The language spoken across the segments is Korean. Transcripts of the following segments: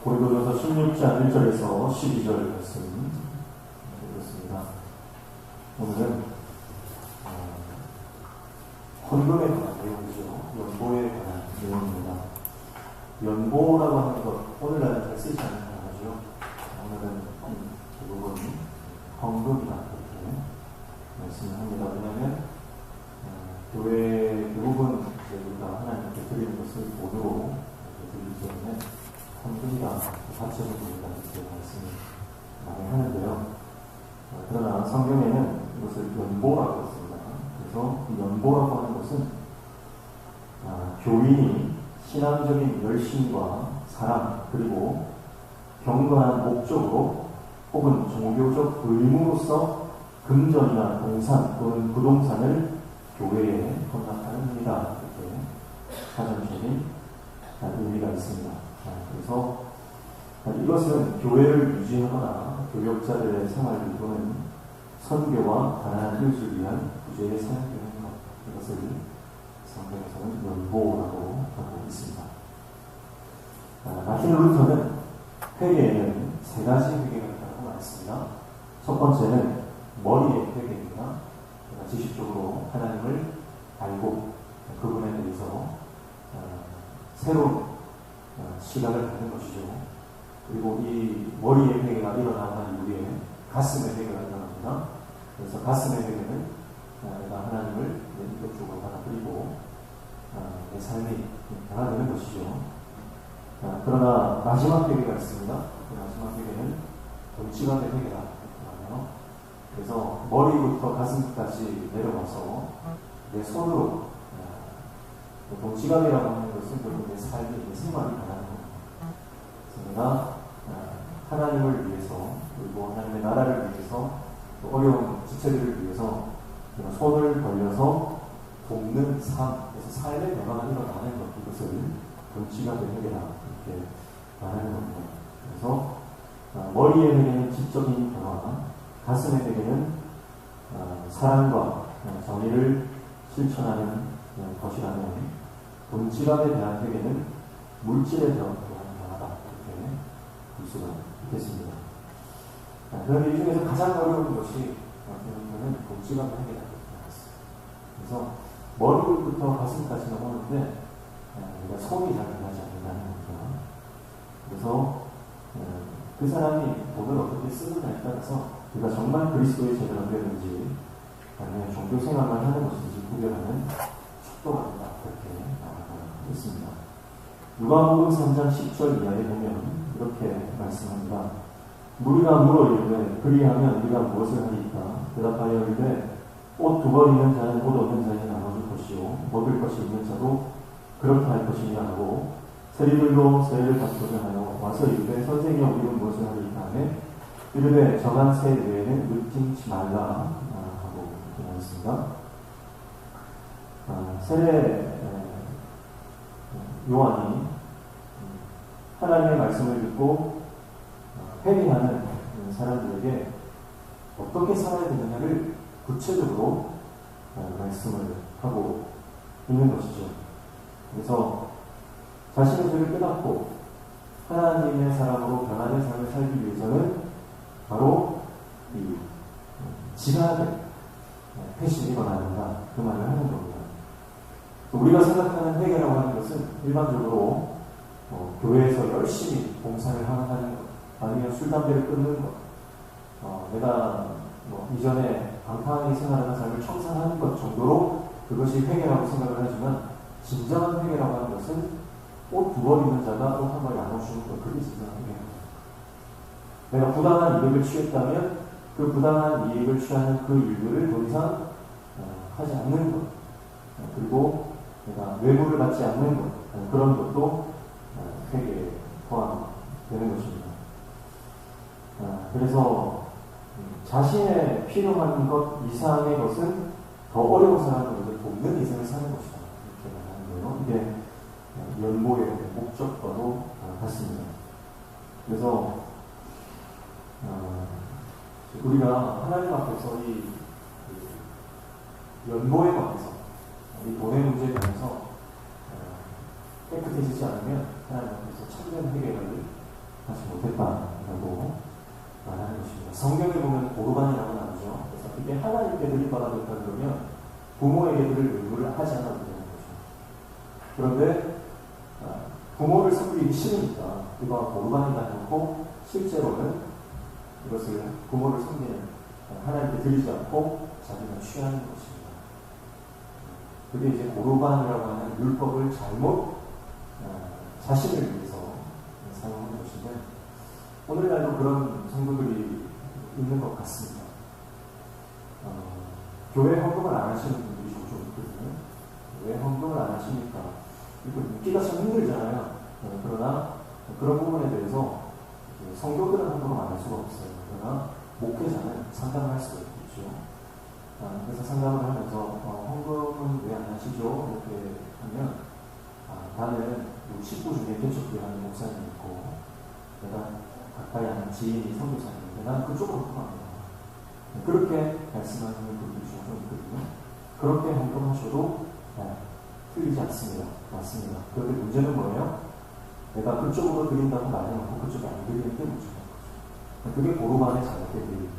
고린도전서 16장 1절에서 12절 말씀 읽었습니다. 오늘은 헌금에 관한 내용이죠. 연보에 관한 내용입니다. 연보라고 하는 것, 오늘날은 잘 쓰지 않는 단어죠. 오늘은 대부분 헌금이다 이렇게 말씀을 합니다. 왜냐하면 교회 대부분 우리가 하나님께 드리는 것을 돈으로 드리기 때문에 헌금이다, 바쳐서 드린다 이렇게 말씀을 많이 하는데요. 그러나 성경에는 이것을 연보라고 했습니다. 그래서 이 연보라고 하는 것은 교인이 신앙적인 열심과 사랑 그리고 경건한 목적으로 혹은 종교적 의무로서 금전이나 동산 또는 부동산을 교회에 헌납하는 일이다 이렇게 사전적인 의미가 있습니다. 그래서 이것은 교회를 유지하거나 교역자들의 생활을 또는 선교와 가난한 이웃을 위한 구제에 사용되는 것, 이것을 성경에서는 연보라고 하고 있습니다. 마틴 루터는 회개에는 세 가지 회개가 있다고 말했습니다. 첫 번째는 머리의 회개입니다. 지식적으로 하나님을 알고 그분에 대해서 새로운 시각을 갖는 것이죠. 그리고 이 머리의 회개가 일어나는 이후에 가슴의 회개가 일어납니다. 그래서 가슴의 회개는 내가 하나님을 내 인격적으로 받아들이고 내 삶이 변화되는 것이죠. 그러나 마지막 회개가 있습니다. 그 마지막 회개는 동치감의 회개다. 그래서 머리부터 가슴까지 내려와서 내 손으로 동치감이라고 하는 것은 결국 내 삶이, 내 생활이 변하는 겁니다. 그래서 내가 하나님을 위해서 그리고 하나님의 나라를 위해서 또 어려운 지체들을 위해서 손을 벌려서 돕는 삶, 그래서 삶의 변화가 일어나는 것, 이것을 동치감의 회개다 이렇게 말하는 겁니다. 그래서 머리의 회개는 지적인 변화, 가슴의 회개는 사랑과 정의를 실천하는 것이라면 동치감에 대한 회개는 물질에 대한 변화다 이렇게 볼 수가 있겠습니다. 그런데 이 중에서 가장 어려운 것이 동치감의 회개다. 그래서 머리부터 가슴까지는 오는데 우리가 손이 잘 변하지 않는다는 겁니다. 그래서 그 사람이 돈을 어떻게 쓰느냐에 따라서 그가 정말 그리스도의 제자가 되는지 아니면 종교 생활만 하는 것인지 구별하는 척도가 된다 그렇게 말하고 있습니다. 누가복음 3장 10절 이하에 보면 이렇게 말씀합니다. 무리가 물어 이르되 그리하면 우리가 무엇을 하리이까? 대답하여 이르되 옷 두 벌 있는 자는 옷 없는 자에게 나눠줄 것이요 먹을 것이 있는 자도 그렇게 할 것이냐 하고 세리들로 세례를 받고자 하여 와서 이르되 선생이여 우리는 무엇을 하리이까 하매 이르되 정한 새 외에는 묻지 말라 하고 이렇게 말했습니다. 세례 요한이 하나님의 말씀을 듣고 회개하는 사람들에게 어떻게 살아야 되느냐를 구체적으로 말씀을 하고 있는 것이죠. 그래서 자신의 죄를 깨닫고 하나님의 사람으로 변화된 삶을 살기 위해서는 바로 이 지각의 패신이 일어나야 된다. 그 말을 하는 겁니다. 우리가 생각하는 회개라고 하는 것은 일반적으로 교회에서 열심히 봉사를 하는 것, 아니면 술, 담배를 끊는 것, 내가 이전에 방탕하게 생활하는 삶을 청산하는 것 정도로 그것이 회개라고 생각을 하지만 진정한 회개라고 하는 것은 옷 두 벌 입는 자가 옷 한 벌 나눠주는 것, 그게 진정한 회개입니다. 내가 부당한 이익을 취했다면 그 부당한 이익을 취하는 그 일들을 더 이상 하지 않는 것, 그리고 내가 뇌물을 받지 않는 것, 그런 것도 회개에 포함되는 것입니다. 그래서 자신의 필요한 것 이상의 것은 더 어려운 사람들을 돕는 인생을 사는 것이다 이렇게 말하는 거예요. 이게 연보의 목적과도 같습니다. 그래서 우리가 하나님 앞에서 이 연보에 관해서 이 돈의 문제에 관해서 깨끗해지지 않으면 하나님 앞에서 참된 회개를 못했다라고 말하는 것입니다. 성경에 보면 고르반이라고 나오죠. 그래서 이게 하나님께 드림받았다 그러면 부모에게 드릴 의무를 하지 않아도 되는 거죠. 그런데 부모를 섬기기 싫으니까 이거 고르반이다 해놓고 실제로는 이것을 부모를 섬기는 하나님께 드리지 않고 자기가 취하는 것입니다. 그게 이제 고르반이라고 하는 율법을 잘못 자신을 위해서 사용하는 것인데 오늘날도 그런 성도들이 있는 것 같습니다. 교회 헌금을 안 하시는 분들이 종종 있거든요. 왜 헌금을 안 하십니까? 이거 묻기가 참 힘들잖아요. 그러나 그런 부분에 대해서 성도들은 헌금을 안 할 수가 없어요. 그러나 목회자는 상담을 할 수가 있겠죠. 그래서 상담을 하면서 헌금은 왜 안 하시죠? 이렇게 하면 나는 식구 중에 개척교회하는 목사님 있고 내가 가까이 하는 지인이 선교사님인데 나는 그쪽으로 헌금합니다. 그렇게 말씀하는 분들이 종종 있거든요. 그렇게 헌금하셔도 틀리지 않습니다. 맞습니다. 그런데 문제는 뭐예요? 내가 그쪽으로 드린다고 말해놓고 그쪽에 안 드리는 게 문제인 거죠. 그게 고르반의 잘못된 일입니다.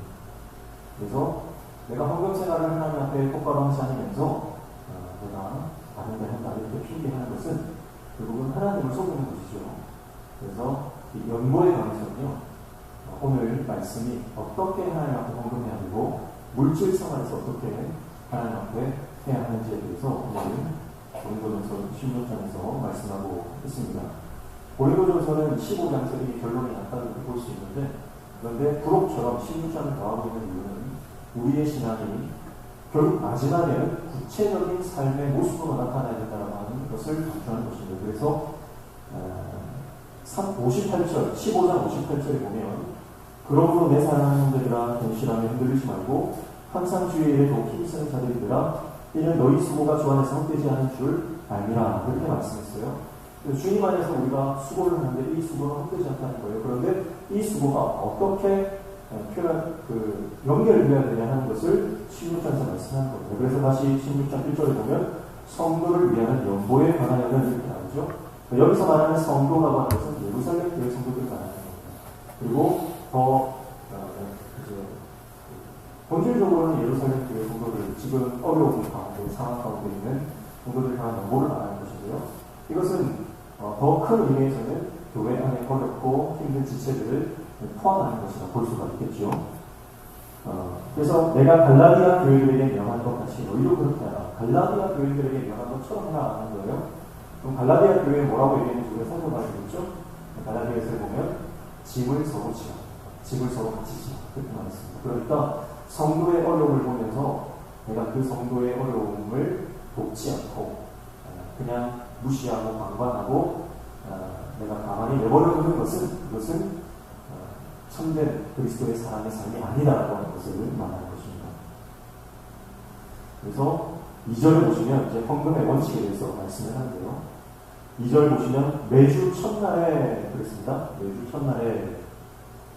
그래서 내가 헌금 생활을 하나님 앞에 똑바로 하지 않으면서 내가 다른 데 한다 이렇게 핑계하는 것은 결국은 하나님을 속이는 것이죠. 그래서 이 연보에 관해서는요, 오늘 말씀이 어떻게 하나님 앞에 헌금해야 되고 물질 생활에서 어떻게 하나님 앞에 해야 하는지에 대해서 오늘 고린도전서 16장에서 말씀하고 있습니다. 고린도전서는 15장짜리 결론이 났다고 볼 수 있는데 그런데 부록처럼 16장을 더하고 있는 이유는 우리의 신앙이 결국 마지막에는 구체적인 삶의 모습으로 나타나야 된다고 하는 것을 강조하는 것입니다. 그래서 58절, 15장 58절에 보면 그러므로 내 사랑하는 형제들아 견실하며 흔들리지 말고 항상 주의 일에 더욱 힘쓰는 자들이더라 이는 너희 수고가 주 안에서 헛되지 않은 줄 알미라 그렇게 말씀했어요. 주님 안에서 우리가 수고를 하는데 이 수고는 헛되지 않다는 거예요. 그런데 이 수고가 어떻게 연결되어야 되냐 하는 것을 16장에서 말씀하는 겁니다. 그래서 다시 16장 1절에 보면 성도를 위하는 연보에 관하여는 이렇게 나오죠. 여기서 말하는 성도라고 하는 것은 예루살렘 교회 성도들을 말하는 겁니다. 그리고 더 본질적으로는 예루살렘 교회 성도들 지금 어려운 가운데 상황 가운데 있는 성도들을 향한 연보를 말하는 것이고요. 이것은 더 큰 의미에서는 교회 안에 어렵고 힘든 지체들을 포함하는 것이라 볼 수가 있겠죠. 그래서 내가 갈라디아 교회들에게 명한 것 같이 너희도 그렇게 하라. 갈라디아 교회들에게 명한 것처럼 해라 하는 거예요. 그럼 갈라디아 교회에 뭐라고 얘기했는지 우리가 살펴봐야겠죠. 갈라디아서에 보면 짐을 서로 지라. 짐을 서로 같이 지라. 그렇게 말했습니다. 그러니까 성도의 어려움을 보면서 내가 그 성도의 어려움을 돕지 않고 그냥 무시하고 방관하고 내가 가만히 내버려 두는 것은 그것은 참된 그리스도의 사람의 삶이 아니다라고 하는 것을 말하는 것입니다. 그래서 2절을 보시면 이제 헌금의 원칙에 대해서 말씀을 하는데요. 2절 보시면 매주 첫날에 그랬습니다. 매주 첫날에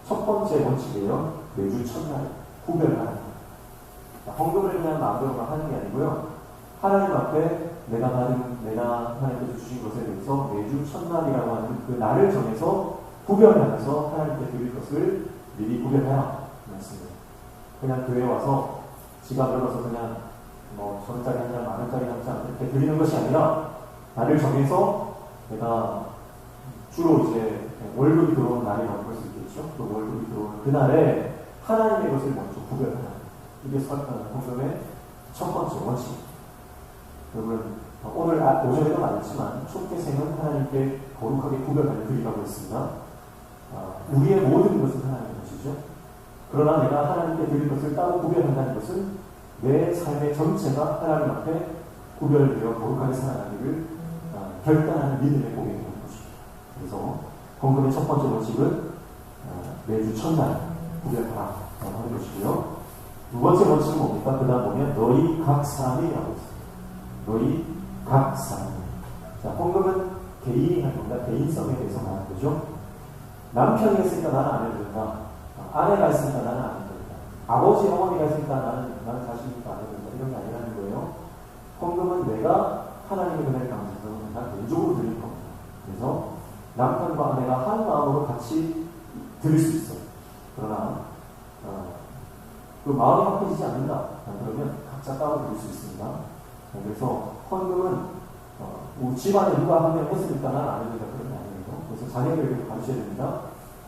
첫 번째 원칙이에요. 매주 첫날에 구별하는 것. 헌금을 그냥 마음대로 하는 게 아니고요. 하나님 앞에 내가 하나님께서 주신 것에 대해서 매주 첫날이라고 하는 그 날을 정해서 구별하면서 하나님께 드릴 것을 미리 구별해라 말씀입니다. 그냥 교회에 와서 지갑 열어서 그냥 1,000원짜리 한 장, 10,000원짜리 한 장 이렇게 드리는 것이 아니라 날을 정해서 내가 주로 이제 월급이 들어오는 날이라고 볼 수 있겠죠. 또 월급이 들어오는 그날에 하나님의 것을 먼저 구별하라. 이게 헌금의 첫 번째 원칙입니다. 여러분 오늘 오전에도 말했지만 촛대생은 하나님께 거룩하게 구별하여 드리라고 했습니다. 우리의 모든 것은 하나님의 것이죠. 그러나 내가 하나님께 드릴 것을 따로 구별한다는 것은 내 삶의 전체가 하나님 앞에 구별되어 거룩하게 살아가기를 결단하는 믿음의 고백이 되는 것입니다. 그래서 헌금의 첫 번째 원칙은 매주 첫날 구별하라 하는 것이고요. 두 번째 원칙은 뭡니까? 그 다음 보면 너희 각 사람이라고 했습니다. 너희 각 사람. 자, 헌금은 개인이 할 겁니다. 개인성에 대해서 말하는 거죠. 남편이 했으니까 나는 안 해도 된다. 아내가 했으니까 나는 안 해도 된다. 아버지, 어머니가 했으니까 나는 자신이니까 안 해도 된다. 이런 게 아니라는 거예요. 헌금은 내가 하나님의 은혜를 감사해서 내가 개인적으로 드릴 겁니다. 그래서 남편과 아내가 한 마음으로 같이 드릴 수 있어요. 그러나 그 마음이 바뀌지 않는다. 그러면 각자 따로 드릴 수 있습니다. 그래서 헌금은 집안에 누가 한 명 했으니까 난 안 해도 된다. 그런 게 아니에요. 그래서 자녀들에게 가르쳐야 됩니다.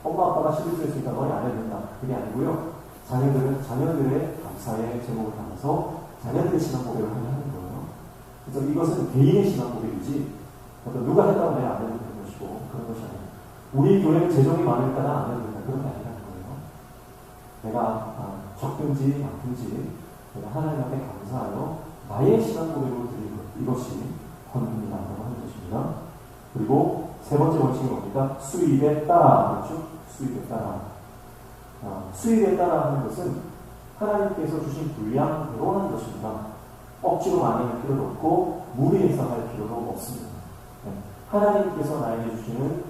엄마 아빠가 11조 했으니까 너희 안 해도 된다. 그게 아니고요. 자녀들은 자녀들의 감사의 제목을 담아서 자녀들의 신앙 고백을 하는 거예요. 그래서 이것은 개인의 신앙 고백이지 누가 했다고 내가 안 해도 되는 것이고 그런 것이 아니에요. 우리 교회는 재정이 많으니까 난 안 해도 된다. 그런 게 아니라는 거예요. 내가 적든지 많든지 내가 하나님 앞에 감사하여 나의 신앙 고백으로 드리는 것, 이것이 헌금이라고 하는 것입니다. 그리고 세 번째 원칙이 뭡니까? 수입에 따라. 그렇죠? 수입에 따라. 수입에 따라 하는 것은 하나님께서 주신 분량대로 하는 것입니다. 억지로 많이 할 필요도 없고 무리해서 할 필요도 없습니다. 하나님께서 나에게 주시는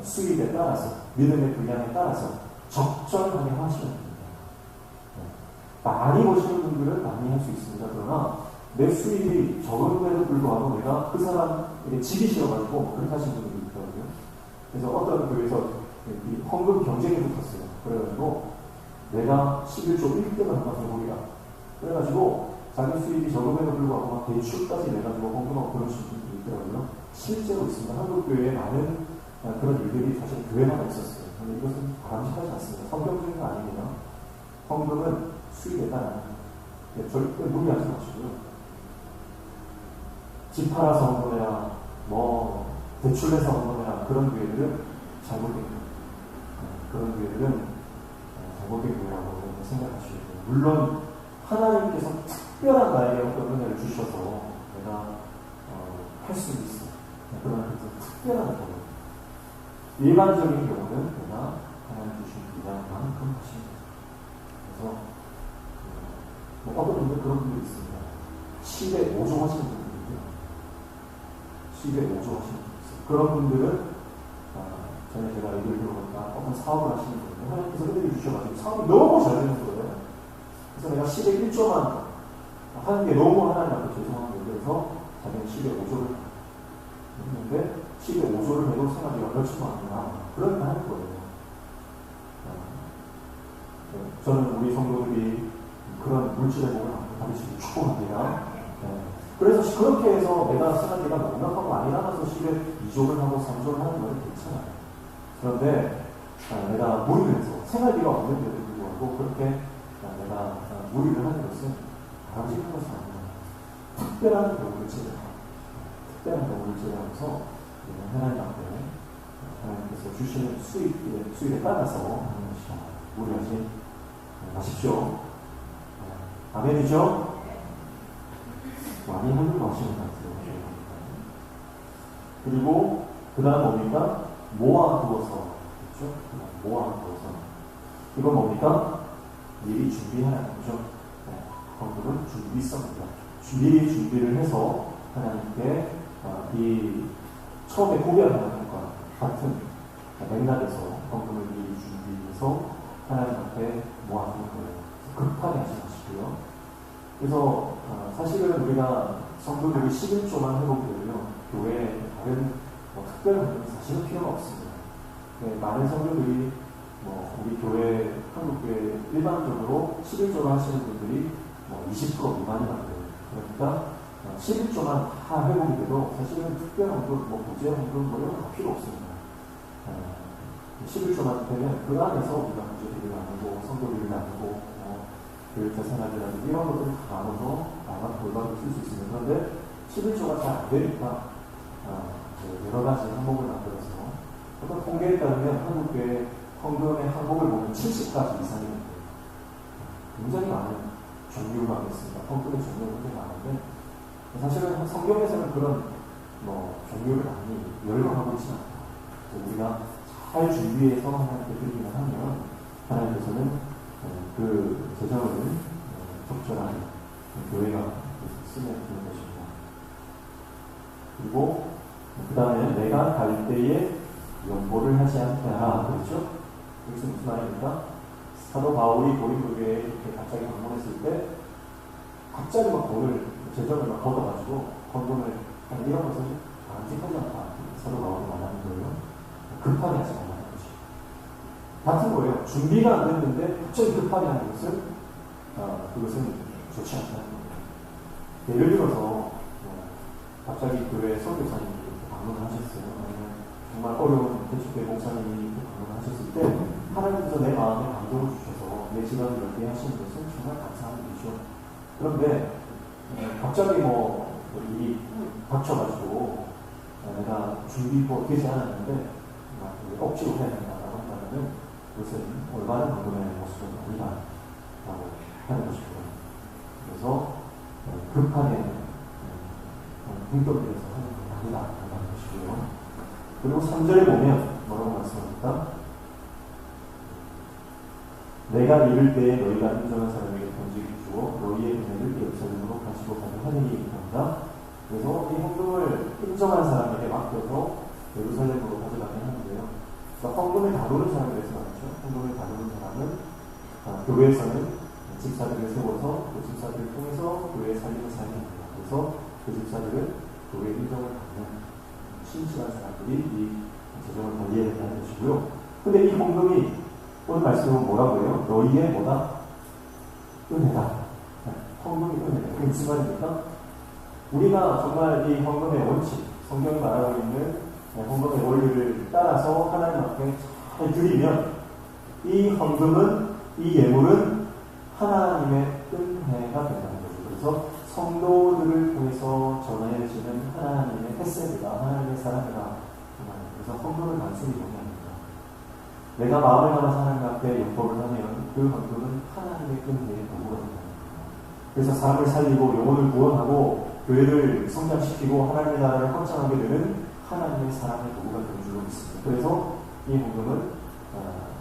수입에 따라서 믿음의 분량에 따라서 적절하게 하시면 됩니다. 많이 버시는 분들은 많이 할 수 있습니다. 그러나 내 수입이 적은데도 불구하고 내가 그 사람에게 지기 싫어가지고 그렇게 하시는 분들이 있더라고요. 그래서 어떤 교회에서 헌금 경쟁이 붙었어요. 그래가지고 내가 11조 1등을 한번 해보리라. 그래가지고 자기 수입이 적음에도 불구하고 막 대출까지 내가지고 헌금하고 그런 분들이 있더라고요. 실제로 있습니다. 한국 교회에 많은 그런 일들이 사실 교회만 있었어요. 근데 이것은 바람직하지 않습니다. 성경적인 거 아닙니다. 헌금은 수입에 따라 절대 무리하지 마시고요. 집 팔아서 헌금해라, 대출 내서 헌금해라, 그런 교회들은 잘못된 거예요. 그런 교회들은 잘못된 교회라고 생각하셔야 돼요. 물론 하나님께서 특별한 나에게 어떤 은혜를 주셔서 내가 할 수 있어. 그러나 특별한 경우, 일반적인 경우는 내가 하나님 주신 분량만큼 하십니다. 그래서 어떤 분들 그런 분들이 있습니다. 10에 5조 하시는 분들이 있고요. 10에 5조 하시는 분들이 있어요. 그런 분들은 전에 제가 얘기를 들어보니까 어떤 사업을 하시는 분들, 하나님께서 은혜를 주셔가지고 사업이 너무 잘 되는 거예요. 그래서 내가 10에 1조만 하는 게 너무 하나님 앞에 죄송한 거예요. 그래서 자기는 10에 5조를 했는데 10에 5조를 해도 생각이 몇천만 원이나 그러니까 하는 거예요. 저는 우리 성도들이 그런 물질의 복을 받으시기 축복합니다. 그래서 그렇게 해서 내가 생각이가 넉넉하고 많이 남아서 10에 2조를 하고 3조를 하는 건 괜찮아요. 그런데 내가 무리를 해서 생활비가 없는데도 불구하고 그렇게 내가 무리를 하는 것은 바람직한 것이 아닙니다. 특별한 경우를 제외하고 특별한 경우를 제외하면서 하나님 앞에 하나님께서 주시는 수입에 따라서 하는 것이다. 무리하지 마십시오. 아멘이죠? 많이 하는 거 하시는 것 같아요. 그리고 그 다음 뭡니까? 모아두어서. 그렇죠? 모아두어서. 이건 뭡니까? 미리 준비하는 거죠. 헌금은 준비성입니다. 미리 준비를 해서 하나님께 이 처음에 구별하는 것과 같은 맥락에서 헌금을 미리 준비해서 하나님 앞에 모아두는 거예요. 급하게 하지 마시고요. 그래서 사실은 우리가 성도들이 11조만 해보고요. 교회에 다른 특별한 것은 사실은 필요가 없습니다. 많은 성도들이 우리 교회, 한국교회 일반적으로 11조만 하시는 분들이 20% 미만이 안 돼요. 그러니까 11조만 다 해보게 돼도 사실은 특별한 헌금, 부재 헌금 이런 거 다 필요 없습니다. 11조만 되면 그 안에서 우리가 문제들을 나누고 성도들을 나누고 교육자 생활이라든지 이런 것들을 다 나눠서 나만 골반을 쓸 수 있습니다. 그런데 11조가 잘 안 되니까 여러 가지 항목을 만들어서 어떤 통계에 따르면 한국교회 헌금의 항목을 보면 70가지 이상이 됩니다. 굉장히 많은 종류가 있습니다. 헌금의 종류가 굉장히 많은데 사실은 성경에서는 그런 종류를 많이 열거하고 있지 않다. 우리가 잘 준비해서 하나님께 드리기만 하면 하나님께서는 그 재정을 적절한 교회가 쓰면 되는 것입니다. 그리고 그 다음에 내가 갈 때에 연보를 하지 않게 하라. 그렇죠? 여기서 무슨 말입니까? 사도 바울이 고린도교회에 이렇게 갑자기 방문했을 때 갑자기 막 재정을 막 걷어가지고 헌금을 하는 이런 것은 바람직하지 않다. 사도 바울이 말하는 거예요. 급하게 하지 말라는 것이. 같은 거예요. 준비가 안 됐는데 갑자기 급하게 하는 것은 그것은 좋지 않다는 거예요. 예를 들어서 갑자기 교회 선교사님이 방문하셨어요. 아니면 정말 어려운 대축회 목사님이 방문하셨을 때 하나님께서 내 마음에 감동을 주셔서 내 집안을 열게 하시는 것은 정말 감사한 일이죠. 그런데 갑자기 일이 닥쳐가지고 내가 준비가 되지 않았는데 억지로 해야 된다라고 한다면 그것은 올바른 방법의 모습은 아니다라고 하는 것이고요. 그래서 급하게 흥격에서 하는 건 아니다라는 것이고요. 그리고 3절에 보면 뭐라고 말씀합니까? 내가 이를 때에 너희가 인정한 사람에게 번지기 주어 너희의 은혜를 예루살렘으로 가지고 가는 하느니 이랍니다. 그래서 이 헌금을 인정한 사람에게 맡겨서 예루살렘으로 가져가게 하는데요. 그러니까 헌금을 다루는 사람에 대해서 말이죠. 헌금을 다루는 사람은 교회에서는 집사들을 세워서 그 집사들을 통해서 교회의 살림을 살게 합니다. 그래서 그 집사들은 교회 인정을 받는 신실한 사람들이 이 재정을 관리해야 된다는 것이고요. 근데 이 헌금이 오늘 말씀은 뭐라고 해요? 너희의 뭐다? 은혜다. 헌금이 은혜다. 그게 무슨 말입니까? 우리가 정말 이 헌금의 원칙, 성경이 말하고 있는 헌금의 원리를 따라서 하나님 앞에 잘 드리면 이 헌금은, 이 예물은 하나님의 은혜가 된다는 거죠. 그래서 성도들을 통해서 전해지는 하나님의 햇새이다, 하나님의 사랑이다. 그래서 헌금을 단순히 보면 내가 마음을 담아서 하나님 앞에 연법을 하면 그 헌금은 하나님의 은혜의 도구가 된다. 그래서 사람을 살리고 영혼을 구원하고 교회를 성장시키고 하나님의 나라를 확장하게 되는 하나님의 사랑의 도구가 되는 줄로 믿습니다. 그래서 이 헌금은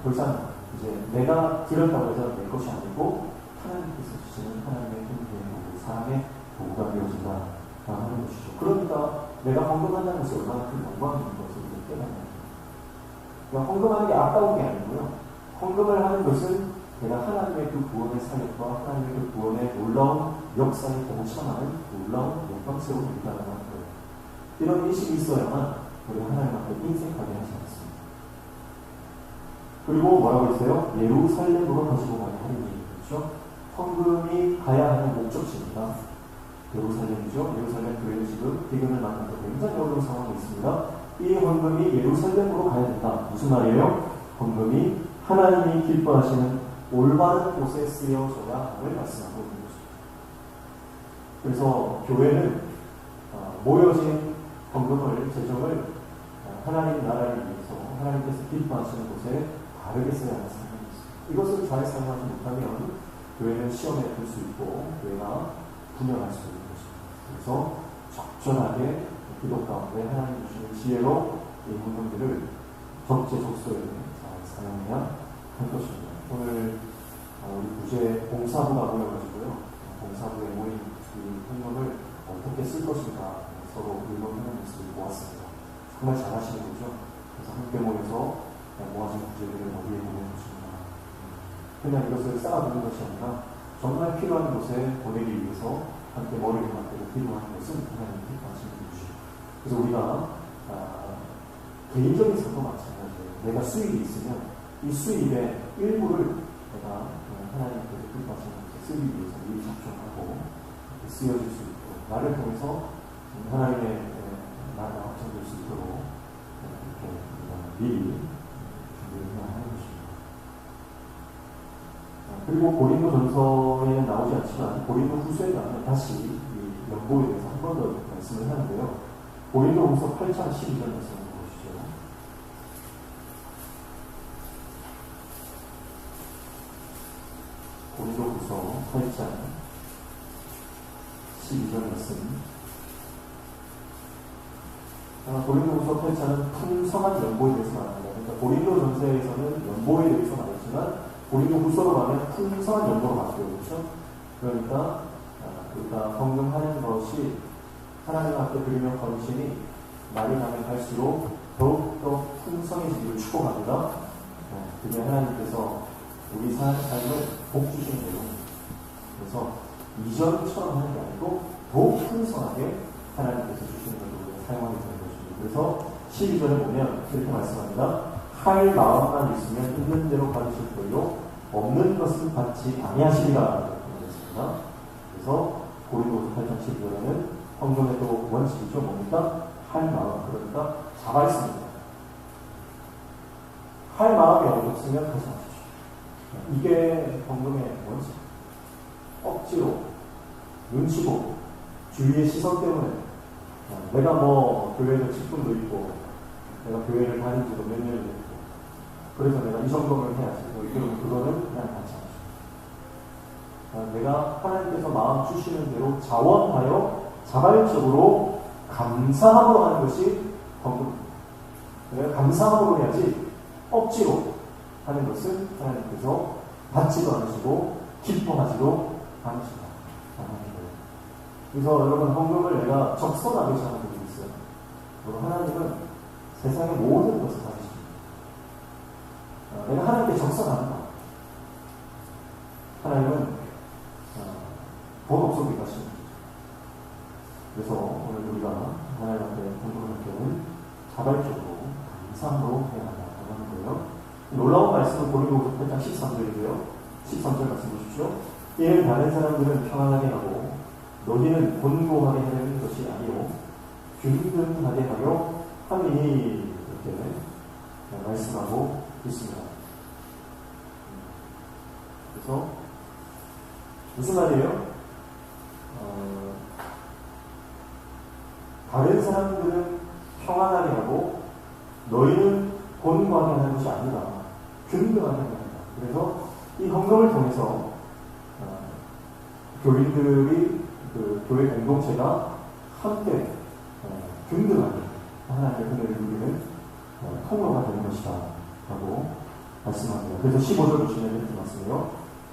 더 이상 이제 내가 드렸다고 해서 내 것이 아니고 하나님께서 주시는 하나님의 은혜의 도구, 사랑의 도구가 되어진다라고 하는 것이죠. 그러니까 내가 헌금한다는 것이 얼마나 큰 영광인 것을 깨닫는 그러니까 헌금하는 게 아까운 게 아니고요. 헌금을 하는 것은 내가 하나님의 그 구원의 사역과 하나님의 그 구원의 놀라운 역사에 동참하는 놀라운 영광스러운 일이라는 거예요. 이런 인식이 있어야만 우리가 하나님 앞에 인색하게 하지 않습니다. 그리고 뭐라고 했어요? 예루살렘으로 가지고 가는 하느님. 그렇죠? 헌금이 가야 하는 목적지입니다. 예루살렘이죠. 예루살렘 교회는 지금 기근을 만나서 굉장히 어려운 상황이 있습니다. 이 헌금이 예루살렘으로 가야 된다. 무슨 말이에요? 헌금이 하나님이 기뻐하시는 올바른 곳에 쓰여져야 함을 말씀하고 있는 것입니다. 그래서 교회는 모여진 헌금을, 재정을 하나님 나라를 위해서 하나님께서 기뻐하시는 곳에 바르게 써야 하는 사람이 있습니다. 이것을 잘 사용하지 못하면 교회는 시험에 들 수 있고 교회가 분열할 수 있는 것입니다. 그래서 적절하게 기도 가운데 하나님 주시는 지혜로 이 헌금들을 적재적소에 잘 사용해야 할 것입니다. 오늘 우리 부재 봉사부가 모여가지고요. 봉사부에 모인 이 헌금을 어떻게 쓸 것인가 서로 의논하는 모습을 보았습니다. 정말 잘하시는 거죠. 그래서 함께 모여서 모아진 부재들을 어디에 보내는 것인가. 그냥 이것을 쌓아두는 것이 아니라 정말 필요한 곳에 보내기 위해서 함께 머리를 맞대고 필요한 것은 하나님 기뻐하시는 것이죠. 그래서 우리가 개인적인 삶도 마찬가지예요. 내가 수입이 있으면 이 수입의 일부를 내가 하나님께서 기뻐하시는 것에 쓰기 위해서 미리 작정하고 쓰여질 수 있도록 나를 통해서 하나님의 나라가 확장될 수 있도록 이렇게 미리 준비를 해야 하는 것입니다. 그리고 고린도 전서에는 나오지 않지만 고린도 후서에 가면 다시 이 연보에 대해서 한 번 더 말씀을 하는데요. 고린도 후서 8장 12절 말씀을 보시죠. 고린도 후서 8장 12절 말씀. 고린도 후서 8장은 풍성한 연보에 대해서 말합니다. 그러니까 고린도 전서에서는 연보에 대해서 말했지만 고린도 후서로 가면 풍성한 연보로 바뀌어요. 그렇죠? 그러니까 우리가 헌금하는 것이 하나님 앞에 드리는 헌신이 날이 가면 갈수록 더욱더 풍성해지기를 축복합니다. 그게 하나님께서 우리 삶을 복 주시는 거예요. 그래서 이전처럼 하는 게 아니고 더욱 풍성하게 하나님께서 주시는 것을 우리가 사용하게 되는 것입니다. 그래서 12절에 보면 이렇게 말씀합니다. 할 마음만 있으면 있는 대로 것은 받지 아니하시리라 말했습니다. 그래서 고린도후서 8장 12절에는 헌금의 또 원칙이죠. 뭡니까? 할 마음, 그러니까 자가 있습니다. 할 마음이 없으면 하지 마십시오. 이게 헌금의 원칙. 억지로, 눈치 보고, 주위의 시선 때문에 내가 뭐 교회에 직분도 있고 내가 교회를 다닌 지도 몇 년이 됐고 그래서 내가 이 정도면 해야지. 이러면 그거는 그냥 같이 하죠. 내가 하나님께서 마음 주시는 대로 자원하여 자발적으로 감사함으로 하는 것이 헌금입니다. 내가 감사함으로 해야지 억지로 하는 것은 하나님께서 받지도 않으시고 기뻐하지도 않으신다. 그래서 여러분 헌금을 내가 적선하게 하는 분이 있어요. 여러분 하나님은 세상의 모든 것을 다 주십니다. 내가 하나님께 적선합니다. 하나님은 돈 없어도 가십니다. 그래서 오늘 우리가 하나님 앞에 헌금을 할 때는 자발적으로 감사함으로 해야 한다고 하는 거예요. 놀라운 말씀은 고린도후서 8장 13절이고요. 13절 말씀 보십시오. 이를 다른 사람들은 평안하게 하고 너희는 곤고하게 하는 것이 아니요 균등하게 하려 함이니 이렇게 말씀하고 있습니다. 그래서 무슨 말이에요? 다른 사람들은 평안하게 하고 너희는 곤고하게 하는 것이 아니라 균등하게 합니다. 그래서 이 헌금을 통해서 교인들이 그 교회 공동체가 함께 균등하게 하나님의 은혜를 누리는 통로가 되는 것이다 라고 말씀합니다. 그래서 15절 보시면 이렇게 말씀해요.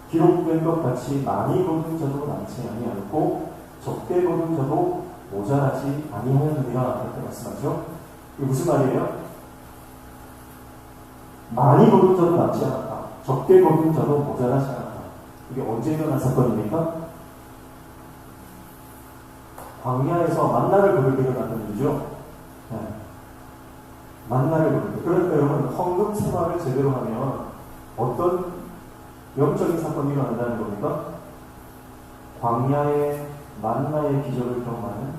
기록된 것 같이 많이 거둔 자도 남지 아니하였고 적게 거둔 자도 모자라지 아니하였느니라 이렇게 말씀하죠. 이게 무슨 말이에요? 많이 거둔 자도 남지 않았다. 적게 거둔 자도 모자라지 않았다. 이게 언제 일어난 사건입니까? 광야에서 만나를 거둘 때 일어났던 일이죠. 네. 만나를 거둘 때. 그러니까 여러분 헌금 생활을 제대로 하면 어떤 영적인 사건이 일어난다는 겁니까? 광야의 만나의 기적을 경험하는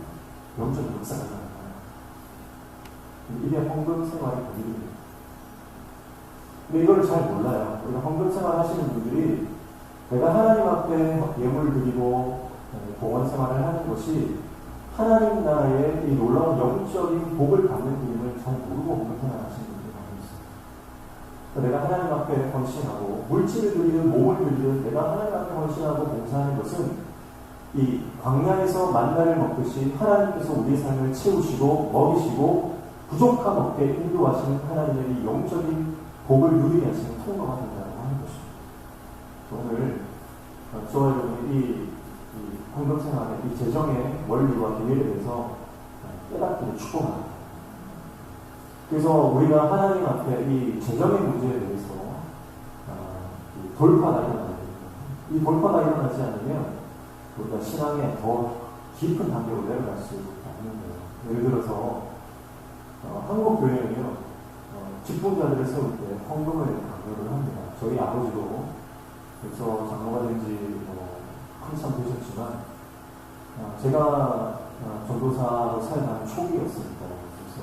영적인 역사가 일어납니다. 이게 헌금 생활의 본질입니다. 근데 이걸 잘 몰라요. 우리가 헌금 생활 하시는 분들이 내가 하나님 앞에 예물 드리고 봉헌 생활을 하는 것이 하나님 나라의 이 놀라운 영적인 복을 받는 분임을 잘 모르고 헌금 생활을 하시는 분들이 많이 있어요. 내가 하나님 앞에 헌신하고 물질을 드리든 몸을 드리든 내가 하나님 앞에 헌신하고 봉사하는 것은 이 광야에서 만나를 먹듯이 하나님께서 우리의 삶을 채우시고 먹이시고 부족함 없게 인도하시는 하나님의 이 영적인 복을 누리게 하시는 통로가 된다고 하는 것입니다. 오늘 저와 여러분이 이 헌금 생활의 이 재정의 원리와 비밀에 대해서 깨닫기를 축복합니다. 그래서 우리가 하나님 앞에 이 재정의 문제에 대해서 돌파가 일어나야 됩니다. 이 돌파가 일어나지 않으면 우리가 신앙에 더 깊은 단계로 내려갈 수 없는 거예요. 예를 들어서 한국 교회는요 직분자들을 세울 때 헌금을 강요를 합니다. 저희 아버지도 그래서 장로가 된 지 한참 되셨지만 제가 전도사로 사역하는 초기였습니다. 그래서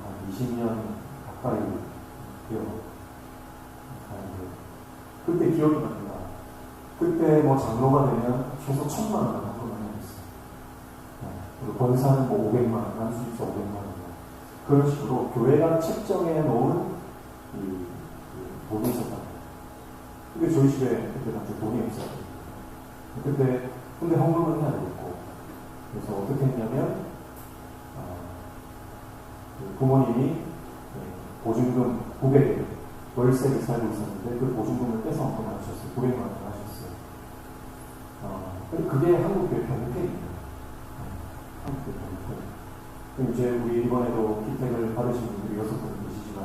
한 20년 가까이 되어 그때 기억이 납니다. 그때 뭐 장로가 되면 최소 1,000만 원 헌금을 했어요. 그리고 권사는 뭐 500만 원, 남수입자 500만 원 그런 식으로 교회가 책정해 놓은 돈이 있었다. 근데 저희 집에 그때 당시 돈이 없었어요. 근데 헌금을 해야 되겠고, 그래서 어떻게 했냐면, 부모님이 보증금 900을 월세를 살고 있었는데, 그 보증금을 떼서 헌금을 하셨어요. 900만 원을 하셨어요. 그게 한국교회 병폐입니다. 한국교회 병폐. 이제 우리 이번에도 기택을 받으신 분들이 6분 계시지만,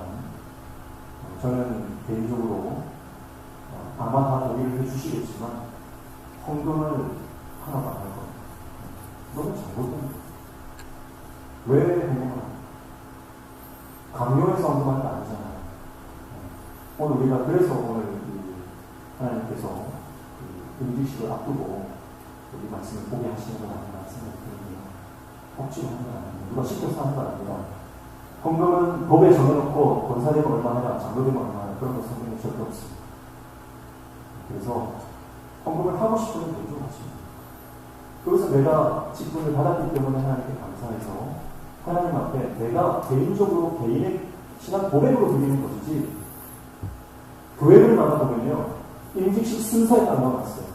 저는 개인적으로 아마 다 동의를 해주시겠지만 헌금을 하나도 안 할 겁니다. 너무 잘못됩니다. 왜 헌금을 합니까? 강요해서 헌금하는 게 아니잖아요. 오늘 우리가 그래서 오늘 하나님께서 음식식을 앞두고 이 말씀을 보게 하시는 건 아닌가 생각이 드는데요. 억지로 하는 건 아닙니다. 누가 시켜서 하는 건 아닙니다. 헌금은 법에 정해놓고 권사되면 얼마나, 장로되면 얼마나, 그런 거 성경에 절대 없습니다. 그래서 헌금을 하고 싶으면 되죠. 그래서 내가 직분을 받았기 때문에 하나님께 감사해서 하나님 앞에 내가 개인적으로 개인의 신앙 고백으로 드리는 것이지, 교회를 만나보면요, 임직식 순서에 딱 넣어놨어요.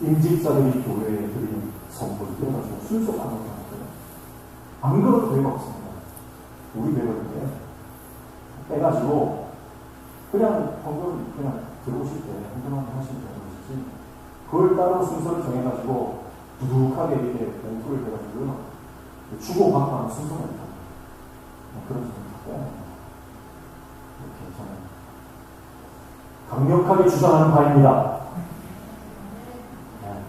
임직자들이 교회에 드리는 선물을 떼어가지고 순서에 딱 넣어놨어요. 안 그래도 교회가 없습니다. 우리 교회인데 빼가지고 그냥 헌금 그냥 들어오실 때 헌금만 하시면 되는 것이지, 그걸 따로 순서를 정해가지고 두둑하게 이렇게 봉투를 해가지고 주고받고 하는 순서가 있다. 그런 점을 다 빼야 이렇게 저는 강력하게 주장하는 바입니다. 네.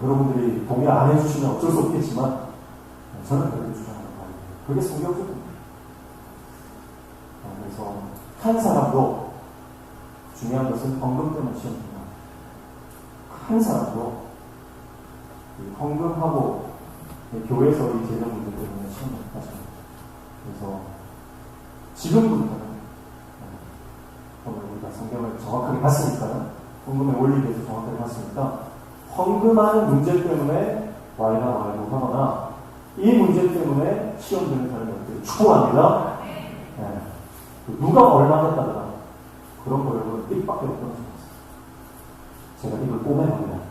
여러분들이 동의 안 해주시면 어쩔 수 없겠지만 저는 그렇게 주장하는 바입니다. 그게 성경적입니다. 그래서 한 사람도, 중요한 것은 헌금 때문에 시험입니다. 한 사람도 헌금하고 교회에서 이 재정 문제 때문에 시험을 하십니다. 그래서 지금부터는 오늘 우리가 성경을 정확하게 봤으니까, 헌금의 원리에 대해서 정확하게 봤으니까, 헌금하는 문제 때문에 와이나 와이고 하거나 이 문제 때문에 시험 되는 사람들을 축복합니다. 네. 누가 얼마 했다더라, 그런 거 여러분 입밖에 없던 것 같아요. 제가 이걸 꼬매봅니다.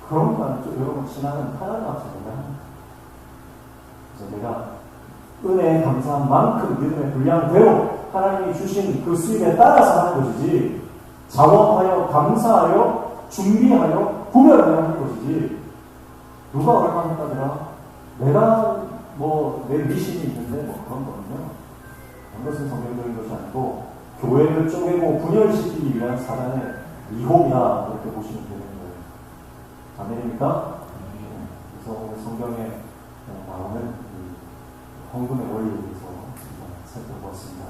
그러니까 여러분 신앙은 하나님 앞에서 내가 합니다. 그래서 내가 은혜에 감사한 만큼 믿음의 분량대로 하나님이 주신 그 수입에 따라서 하는 것이지, 자원하여 감사하여 준비하여 구별하여 하는 것이지, 누가 얼마 했다더라, 내가 내 미신이 있는데 그런 거는요, 그런 것은 성경적인 것이 아니고 교회를 쪼개고 분열시키기 위한 사단의 미혹이다, 이렇게 보시면 되는 거예요. 아멘입니까? 그래서 오늘 성경에 나오는 헌금의 원리에 대해서 살펴보았습니다.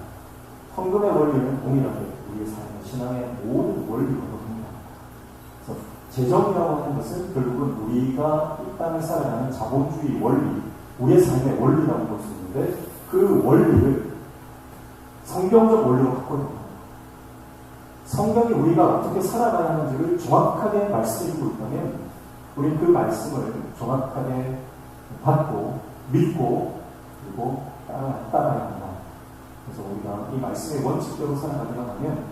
헌금의 원리는 동일하게 우리의 삶의 신앙의 모든 원리로 합니다. 그래서 재정이라고 하는 것은 결국은 우리가 이 땅을 살아가는 자본주의 원리, 우리의 삶의 원리라고 볼 수 있는데, 그 원리를 성경적 원리로 갖고 있는 겁니다. 성경이 우리가 어떻게 살아가야 하는지를 정확하게 말씀해주고 있다면, 우리는 그 말씀을 정확하게 받고 믿고 그리고 따라야 합니다. 그래서 우리가 이 말씀의 원칙대로 살아가려고 하면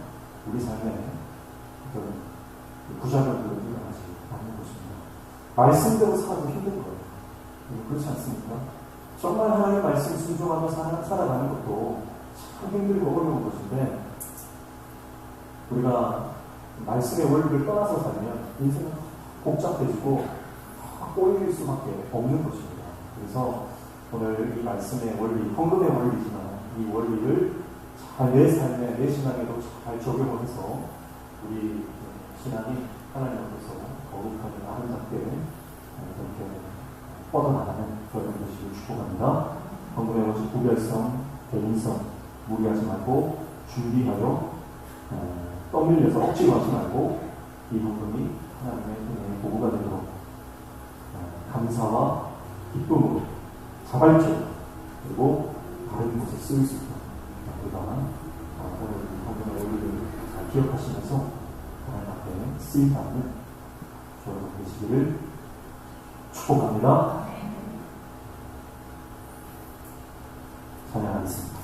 우리 삶에 부작용들을 일어나지 않는 것입니다. 말씀대로 살아도 힘든 거예요. 그렇지 않습니까? 정말 하나님의 말씀에 순종하며 살아가는 것도 참 힘들고 어려운 것인데, 우리가 말씀의 원리를 떠나서 살면 인생은 복잡해지고 꼬일 수밖에 없는 것입니다. 그래서 오늘 이 말씀의 원리, 헌금의 원리지만 이 원리를 잘 내 삶에, 내 신앙에도 잘 적용을 해서 우리 신앙이 하나님 앞에서 거룩하게 아름답게 이렇게 뻗어나가는 그런 것을 축복합니다. 헌금의 원칙, 구별성, 개인성, 무리하지 말고 준비하여 떠밀려서 억지로 하지 말고 이 헌금이 하나님의 은혜의 보고가 되도록 감사와 기쁨으로 자발적으로 그리고 다른 곳에 쓰일 수 있도록 우리가 오늘 헌금의 원리를 잘 기억하시면서 하나님 앞에 쓰임받는 여러분 되시기를 축복합니다. 찬양하겠습니다.